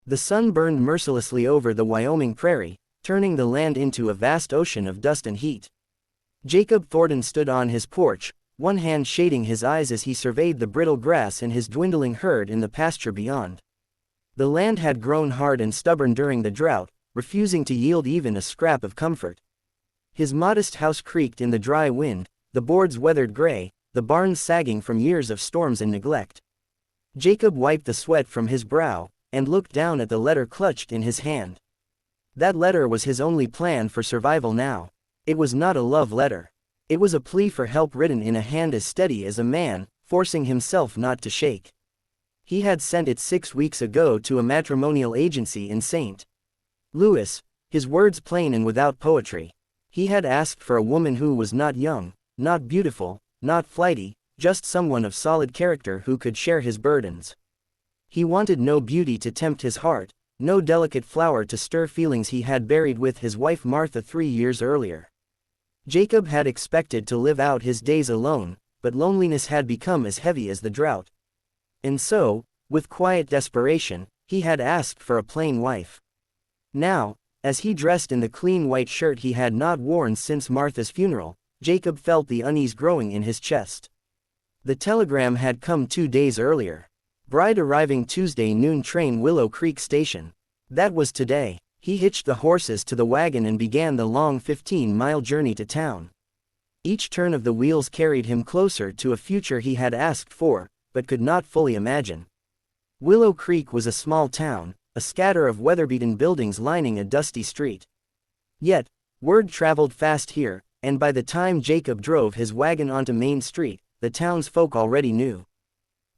The sun burned mercilessly over the Wyoming prairie, turning the land into a vast ocean of dust and heat. Jacob Thornton stood on his porch, one hand shading his eyes as he surveyed the brittle grass and his dwindling herd in the pasture beyond. The land had grown hard and stubborn during the drought, refusing to yield even a scrap of comfort. His modest house creaked in the dry wind, the boards weathered gray, the barns sagging from years of storms and neglect. Jacob wiped the sweat from his brow, and looked down at the letter clutched in his hand. That letter was his only plan for survival now. It was not a love letter. It was a plea for help written in a hand as steady as a man, forcing himself not to shake. He had sent it 6 weeks ago to a matrimonial agency in St. Louis, his words plain and without poetry. He had asked for a woman who was not young, not beautiful, not flighty, just someone of solid character who could share his burdens. He wanted no beauty to tempt his heart, no delicate flower to stir feelings he had buried with his wife Martha 3 years earlier. Jacob had expected to live out his days alone, but loneliness had become as heavy as the drought. And so, with quiet desperation, he had asked for a plain wife. Now, as he dressed in the clean white shirt he had not worn since Martha's funeral, Jacob felt the unease growing in his chest. The telegram had come 2 days earlier. Bride arriving Tuesday noon train Willow Creek Station. That was today. He hitched the horses to the wagon and began the long 15-mile journey to town. Each turn of the wheels carried him closer to a future he had asked for, but could not fully imagine. Willow Creek was a small town, a scatter of weather-beaten buildings lining a dusty street. Yet, word traveled fast here, and by the time Jacob drove his wagon onto Main Street, the townsfolk already knew.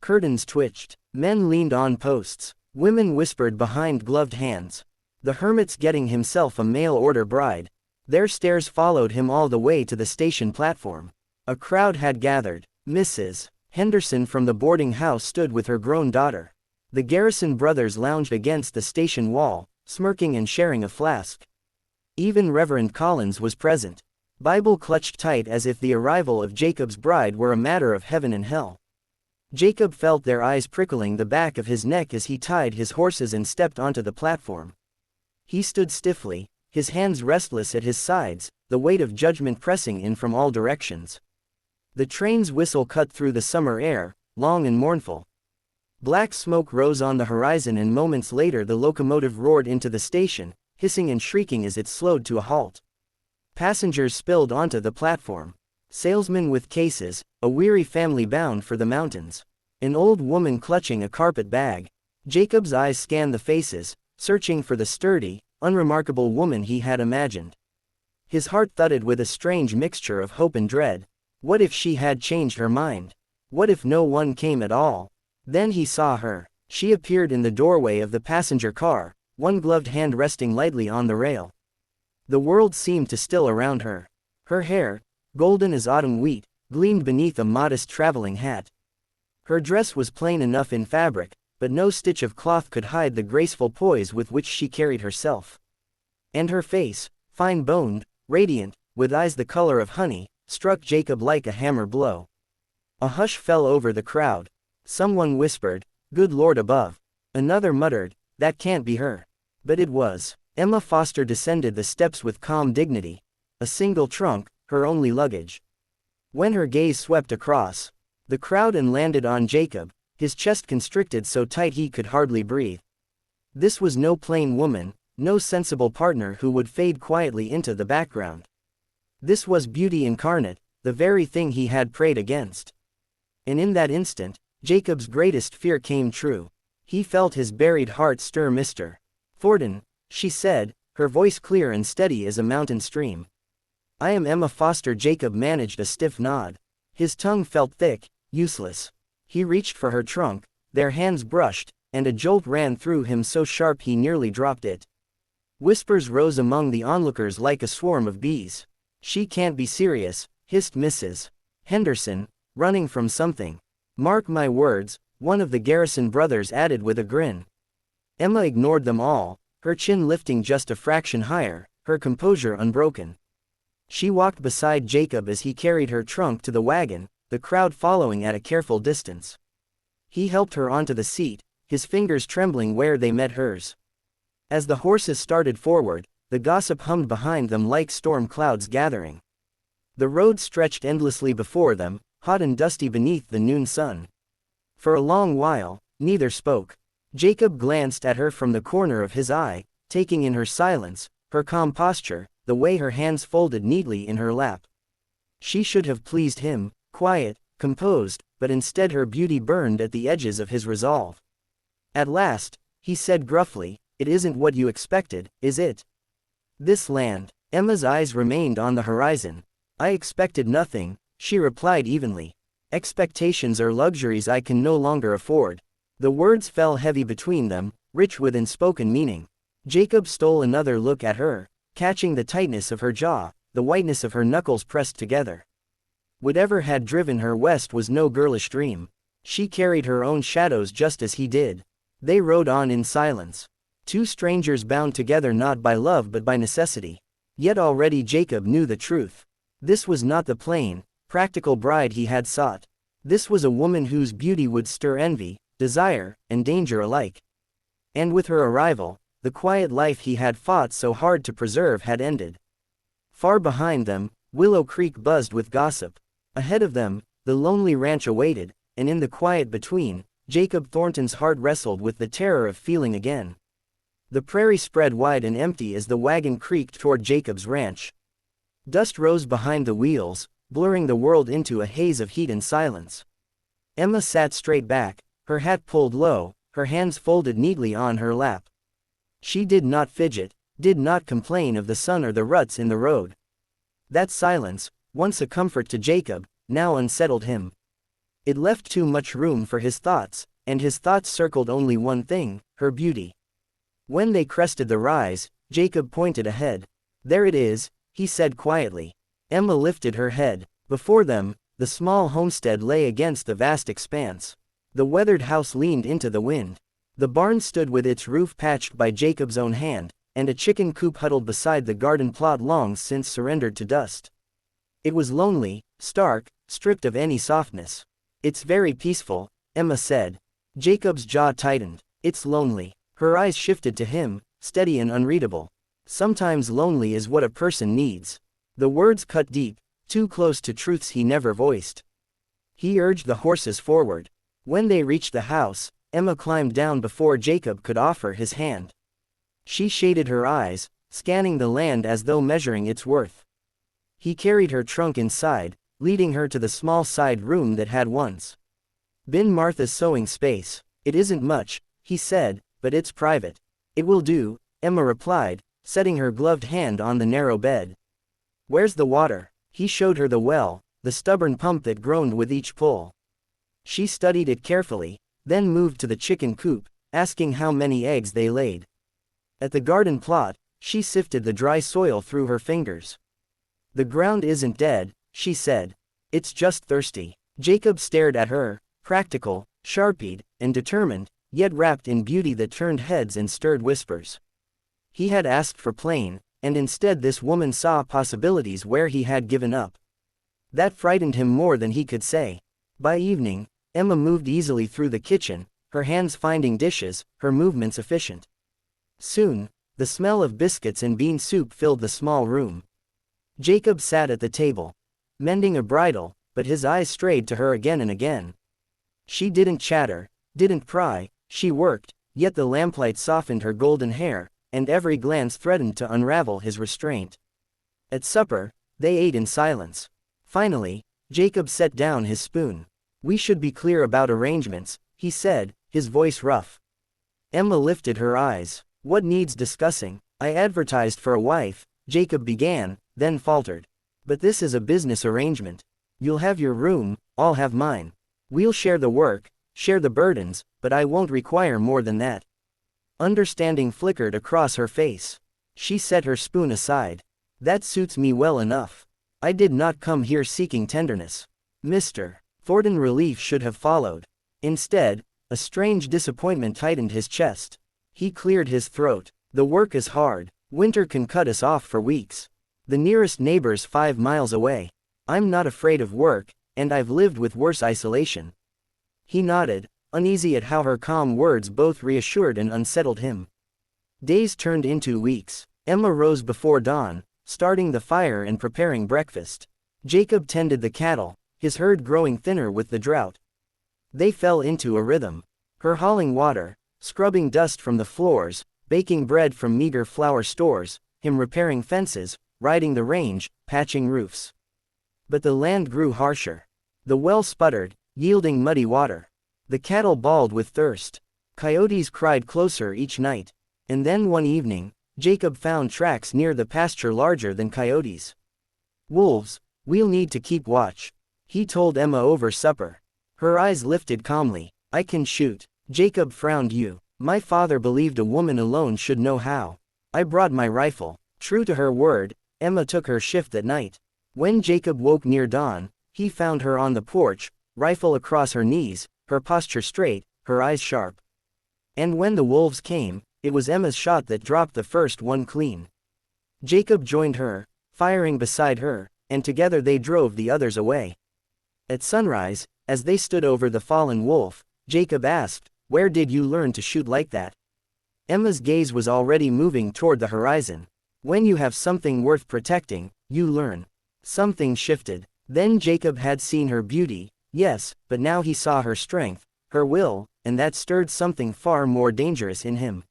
Curtains twitched, men leaned on posts, women whispered behind gloved hands. The hermit's getting himself a mail-order bride. Their stares followed him all the way to the station platform. A crowd had gathered. Mrs. Henderson from the boarding house stood with her grown daughter. The Garrison brothers lounged against the station wall, smirking and sharing a flask. Even Reverend Collins was present, Bible clutched tight as if the arrival of Jacob's bride were a matter of heaven and hell. Jacob felt their eyes prickling the back of his neck as he tied his horses and stepped onto the platform. He stood stiffly, his hands restless at his sides, the weight of judgment pressing in from all directions. The train's whistle cut through the summer air, long and mournful. Black smoke rose on the horizon and moments later the locomotive roared into the station, hissing and shrieking as it slowed to a halt. Passengers spilled onto the platform. Salesmen with cases, a weary family bound for the mountains. An old woman clutching a carpet bag. Jacob's eyes scanned the faces, searching for the sturdy, unremarkable woman he had imagined. His heart thudded with a strange mixture of hope and dread. What if she had changed her mind? What if no one came at all? Then he saw her. She appeared in the doorway of the passenger car, one gloved hand resting lightly on the rail. The world seemed to still around her. Her hair, golden as autumn wheat, gleamed beneath a modest traveling hat. Her dress was plain enough in fabric, but no stitch of cloth could hide the graceful poise with which she carried herself. And her face, fine-boned, radiant, with eyes the color of honey, struck Jacob like a hammer blow. A hush fell over the crowd. Someone whispered, "Good Lord above." Another muttered, "That can't be her." But it was. Emma Foster descended the steps with calm dignity. A single trunk, her only luggage. When her gaze swept across the crowd and landed on Jacob, his chest constricted so tight he could hardly breathe. This was no plain woman, no sensible partner who would fade quietly into the background. This was beauty incarnate, the very thing he had prayed against. And in that instant, Jacob's greatest fear came true. He felt his buried heart stir. "Mr. Thornton," she said, her voice clear and steady as a mountain stream. "I am Emma Foster." Jacob managed a stiff nod. His tongue felt thick, useless. He reached for her trunk, their hands brushed, and a jolt ran through him so sharp he nearly dropped it. Whispers rose among the onlookers like a swarm of bees. "She can't be serious," hissed Mrs. Henderson, running from something. "Mark my words," one of the Garrison brothers added with a grin. Emma ignored them all, her chin lifting just a fraction higher, her composure unbroken. She walked beside Jacob as he carried her trunk to the wagon, the crowd following at a careful distance. He helped her onto the seat, his fingers trembling where they met hers. As the horses started forward, the gossip hummed behind them like storm clouds gathering. The road stretched endlessly before them, hot and dusty beneath the noon sun. For a long while, neither spoke. Jacob glanced at her from the corner of his eye, taking in her silence, her calm posture, the way her hands folded neatly in her lap. She should have pleased him, quiet, composed, but instead her beauty burned at the edges of his resolve. At last, he said gruffly, "It isn't what you expected, is it? This land." Emma's eyes remained on the horizon. "I expected nothing," she replied evenly. "Expectations are luxuries I can no longer afford." The words fell heavy between them, rich with unspoken meaning. Jacob stole another look at her, catching the tightness of her jaw, the whiteness of her knuckles pressed together. Whatever had driven her west was no girlish dream. She carried her own shadows just as he did. They rode on in silence. Two strangers bound together not by love but by necessity. Yet already Jacob knew the truth. This was not the plain, practical bride he had sought. This was a woman whose beauty would stir envy, desire, and danger alike. And with her arrival, the quiet life he had fought so hard to preserve had ended. Far behind them, Willow Creek buzzed with gossip. Ahead of them, the lonely ranch awaited, and in the quiet between, Jacob Thornton's heart wrestled with the terror of feeling again. The prairie spread wide and empty as the wagon creaked toward Jacob's ranch. Dust rose behind the wheels, blurring the world into a haze of heat and silence. Emma sat straight back, her hat pulled low, her hands folded neatly on her lap. She did not fidget, did not complain of the sun or the ruts in the road. That silence, once a comfort to Jacob, now unsettled him. It left too much room for his thoughts, and his thoughts circled only one thing, her beauty. When they crested the rise, Jacob pointed ahead. "There it is," he said quietly. Emma lifted her head. Before them, the small homestead lay against the vast expanse. The weathered house leaned into the wind. The barn stood with its roof patched by Jacob's own hand, and a chicken coop huddled beside the garden plot long since surrendered to dust. It was lonely, stark, stripped of any softness. "It's very peaceful," Emma said. Jacob's jaw tightened. "It's lonely." Her eyes shifted to him, steady and unreadable. "Sometimes lonely is what a person needs." The words cut deep, too close to truths he never voiced. He urged the horses forward. When they reached the house, Emma climbed down before Jacob could offer his hand. She shaded her eyes, scanning the land as though measuring its worth. He carried her trunk inside, leading her to the small side room that had once been Martha's sewing space. "It isn't much," he said, "but it's private." "It will do," Emma replied, setting her gloved hand on the narrow bed. "Where's the water?" He showed her the well, the stubborn pump that groaned with each pull. She studied it carefully, then moved to the chicken coop, asking how many eggs they laid. At the garden plot, she sifted the dry soil through her fingers. "The ground isn't dead," she said. "It's just thirsty." Jacob stared at her, practical, sharp-eyed, and determined, yet wrapped in beauty that turned heads and stirred whispers. He had asked for plain, and instead this woman saw possibilities where he had given up. That frightened him more than he could say. By evening, Emma moved easily through the kitchen, her hands finding dishes, her movements efficient. Soon, the smell of biscuits and bean soup filled the small room. Jacob sat at the table, mending a bridle, but his eyes strayed to her again and again. She didn't chatter, didn't pry, she worked, yet the lamplight softened her golden hair, and every glance threatened to unravel his restraint. At supper, they ate in silence. Finally, Jacob set down his spoon. "We should be clear about arrangements," he said, his voice rough. Emma lifted her eyes. "What needs discussing? I advertised for a wife," Jacob began, then faltered. "But this is a business arrangement. You'll have your room, I'll have mine. We'll share the work, share the burdens, but I won't require more than that." Understanding flickered across her face. She set her spoon aside. "That suits me well enough. I did not come here seeking tenderness." Mr. Thornton relief should have followed. Instead, a strange disappointment tightened his chest. He cleared his throat. "The work is hard. Winter can cut us off for weeks. The nearest neighbor's 5 miles away. I'm not afraid of work, and I've lived with worse isolation." He nodded, uneasy at how her calm words both reassured and unsettled him. Days turned into weeks. Emma rose before dawn, starting the fire and preparing breakfast. Jacob tended the cattle, his herd growing thinner with the drought. They fell into a rhythm. Her hauling water, scrubbing dust from the floors, baking bread from meager flour stores, him repairing fences, riding the range, patching roofs. But the land grew harsher. The well sputtered, yielding muddy water. The cattle bawled with thirst. Coyotes cried closer each night. And then one evening, Jacob found tracks near the pasture larger than coyotes. "Wolves, we'll need to keep watch," he told Emma over supper. Her eyes lifted calmly. "I can shoot." Jacob frowned. My father believed a woman alone should know how. I brought my rifle." True to her word, Emma took her shift that night. When Jacob woke near dawn, he found her on the porch, rifle across her knees, her posture straight, her eyes sharp. And when the wolves came, it was Emma's shot that dropped the first one clean. Jacob joined her, firing beside her, and together they drove the others away. At sunrise, as they stood over the fallen wolf, Jacob asked, "Where did you learn to shoot like that?" Emma's gaze was already moving toward the horizon. When you have something worth protecting, you learn. Something shifted. Then Jacob had seen her beauty, yes, but now he saw her strength, her will, and that stirred something far more dangerous in him.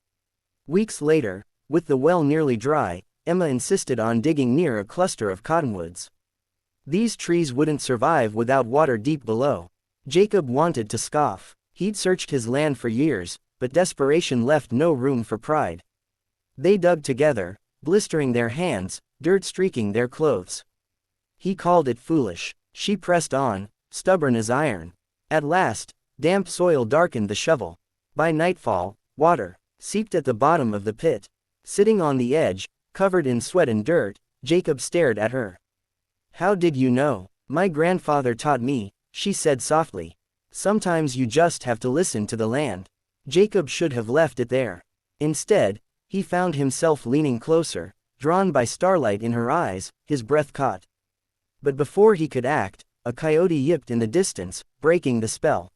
Weeks later, with the well nearly dry, Emma insisted on digging near a cluster of cottonwoods. These trees wouldn't survive without water deep below. Jacob wanted to scoff. He'd searched his land for years, but desperation left no room for pride. They dug together, blistering their hands, dirt streaking their clothes. He called it foolish. She pressed on, stubborn as iron. At last, damp soil darkened the shovel. By nightfall, water seeped at the bottom of the pit. Sitting on the edge, covered in sweat and dirt, Jacob stared at her. "How did you know?" "My grandfather taught me," she said softly. "Sometimes you just have to listen to the land." Jacob should have left it there. Instead, he found himself leaning closer, drawn by starlight in her eyes, his breath caught. But before he could act, a coyote yipped in the distance, breaking the spell.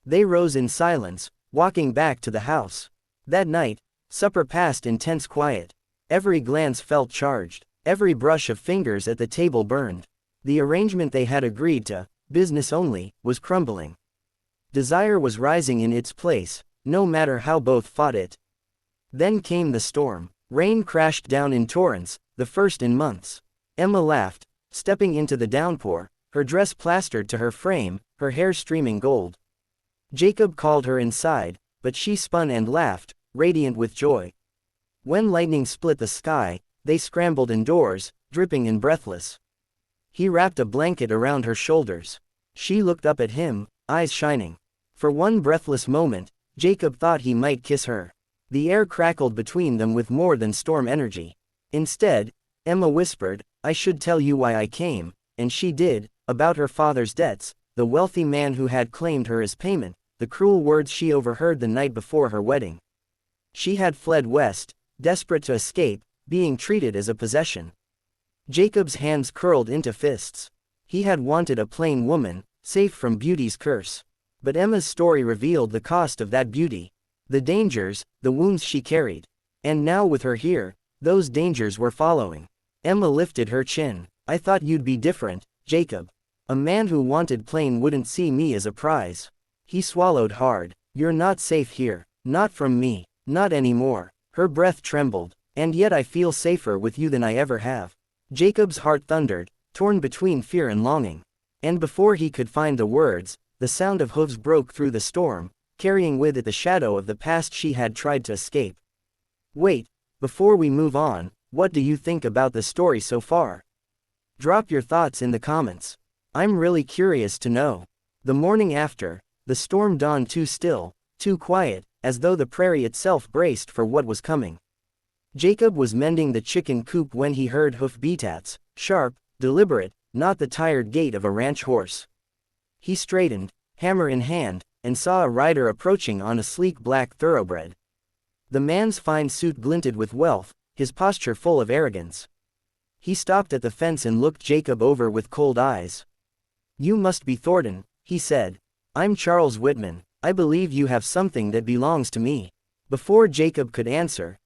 They rose in silence, walking back to the house. That night, supper passed in tense quiet. Every glance felt charged. Every brush of fingers at the table burned. The arrangement they had agreed to, business only, was crumbling. Desire was rising in its place, no matter how both fought it. Then came the storm. Rain crashed down in torrents, the first in months. Emma laughed, stepping into the downpour, her dress plastered to her frame, her hair streaming gold. Jacob called her inside, but she spun and laughed, radiant with joy. When lightning split the sky, they scrambled indoors, dripping and breathless. He wrapped a blanket around her shoulders. She looked up at him, eyes shining. For one breathless moment, Jacob thought he might kiss her. The air crackled between them with more than storm energy. Instead, Emma whispered, "I should tell you why I came," and she did, about her father's debts, the wealthy man who had claimed her as payment, the cruel words she overheard the night before her wedding. She had fled west, desperate to escape, being treated as a possession. Jacob's hands curled into fists. He had wanted a plain woman, safe from beauty's curse. But Emma's story revealed the cost of that beauty. The dangers, the wounds she carried. And now with her here, those dangers were following. Emma lifted her chin. "I thought you'd be different, Jacob. A man who wanted plain wouldn't see me as a prize." He swallowed hard. "You're not safe here. Not from me. Not anymore." Her breath trembled. "And yet I feel safer with you than I ever have." Jacob's heart thundered, torn between fear and longing. And before he could find the words, the sound of hooves broke through the storm, carrying with it the shadow of the past she had tried to escape. "Wait, before we move on, what do you think about the story so far? Drop your thoughts in the comments. I'm really curious to know." The morning after, the storm dawned too still, too quiet, as though the prairie itself braced for what was coming. Jacob was mending the chicken coop when he heard hoof beats, sharp, deliberate, not the tired gait of a ranch horse. He straightened, hammer in hand, and saw a rider approaching on a sleek black thoroughbred. The man's fine suit glinted with wealth, his posture full of arrogance. He stopped at the fence and looked Jacob over with cold eyes. "You must be Thornton," he said. "I'm Charles Whitman. I believe you have something that belongs to me. Before Jacob could answer,